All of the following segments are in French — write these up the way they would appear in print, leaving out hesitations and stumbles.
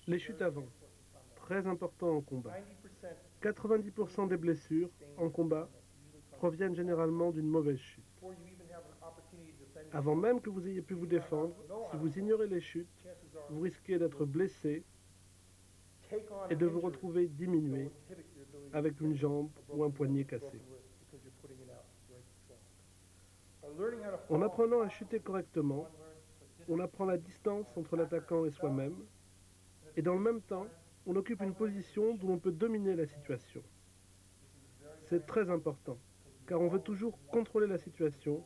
Les chutes avant, très important en combat. 90% des blessures en combat proviennent généralement d'une mauvaise chute. Avant même que vous ayez pu vous défendre, si vous ignorez les chutes, vous risquez d'être blessé et de vous retrouver diminué avec une jambe ou un poignet cassé. En apprenant à chuter correctement, on apprend la distance entre l'attaquant et soi-même, et dans le même temps, on occupe une position d'où l'on peut dominer la situation. C'est très important, car on veut toujours contrôler la situation,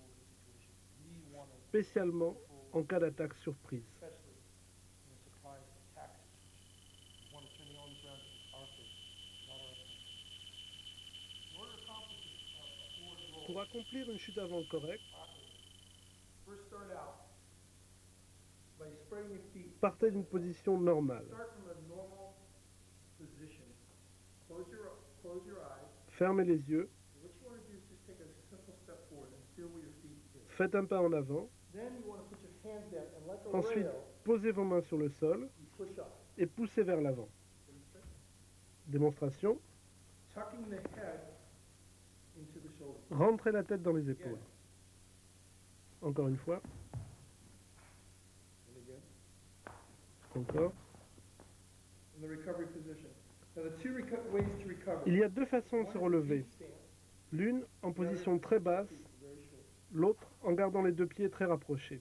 spécialement en cas d'attaque surprise. Pour accomplir une chute avant correcte, partez d'une position normale. Fermez les yeux. Faites un pas en avant. Ensuite, posez vos mains sur le sol et poussez vers l'avant. Démonstration. Rentrez la tête dans les épaules. Encore une fois. Encore. Il y a deux façons de se relever. L'une en position très basse, l'autre en gardant les deux pieds très rapprochés.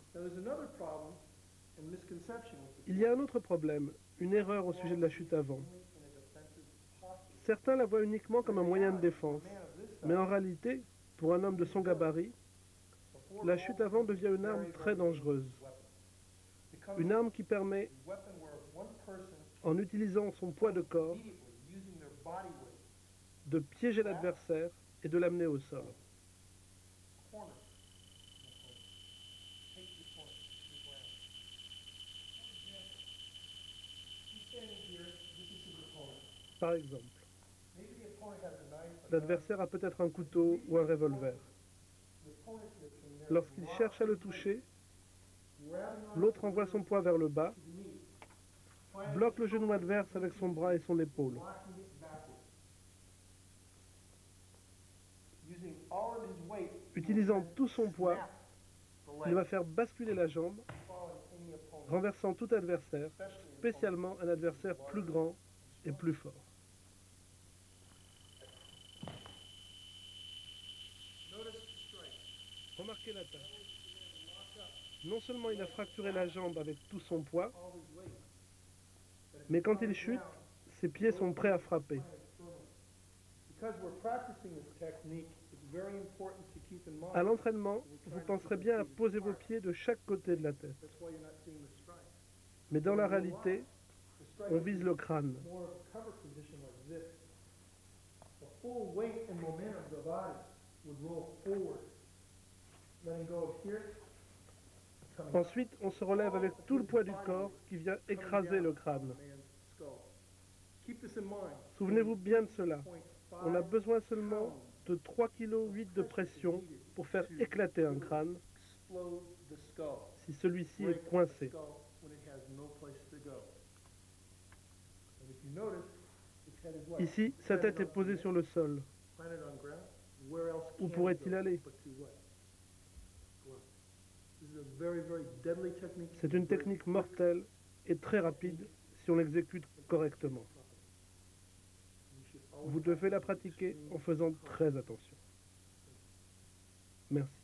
Il y a un autre problème, une erreur au sujet de la chute avant. Certains la voient uniquement comme un moyen de défense, mais en réalité, pour un homme de son gabarit, la chute avant devient une arme très dangereuse. Une arme qui permet, en utilisant son poids de corps, de piéger l'adversaire et de l'amener au sol. Par exemple, l'adversaire a peut-être un couteau ou un revolver. Lorsqu'il cherche à le toucher, l'autre envoie son poids vers le bas, bloque le genou adverse avec son bras et son épaule. Utilisant tout son poids, il va faire basculer la jambe, renversant tout adversaire, spécialement un adversaire plus grand et plus fort. Remarquez l'attaque. Non seulement il a fracturé la jambe avec tout son poids, mais quand il chute, ses pieds sont prêts à frapper. À l'entraînement, vous penserez bien à poser vos pieds de chaque côté de la tête. Mais dans la réalité, on vise le crâne. Ensuite, on se relève avec tout le poids du corps qui vient écraser le crâne. Souvenez-vous bien de cela. On a besoin seulement de 3,8 kg de pression pour faire éclater un crâne si celui-ci est coincé. Ici, sa tête est posée sur le sol. Où pourrait-il aller? C'est une technique mortelle et très rapide si on l'exécute correctement. Vous devez la pratiquer en faisant très attention. Merci.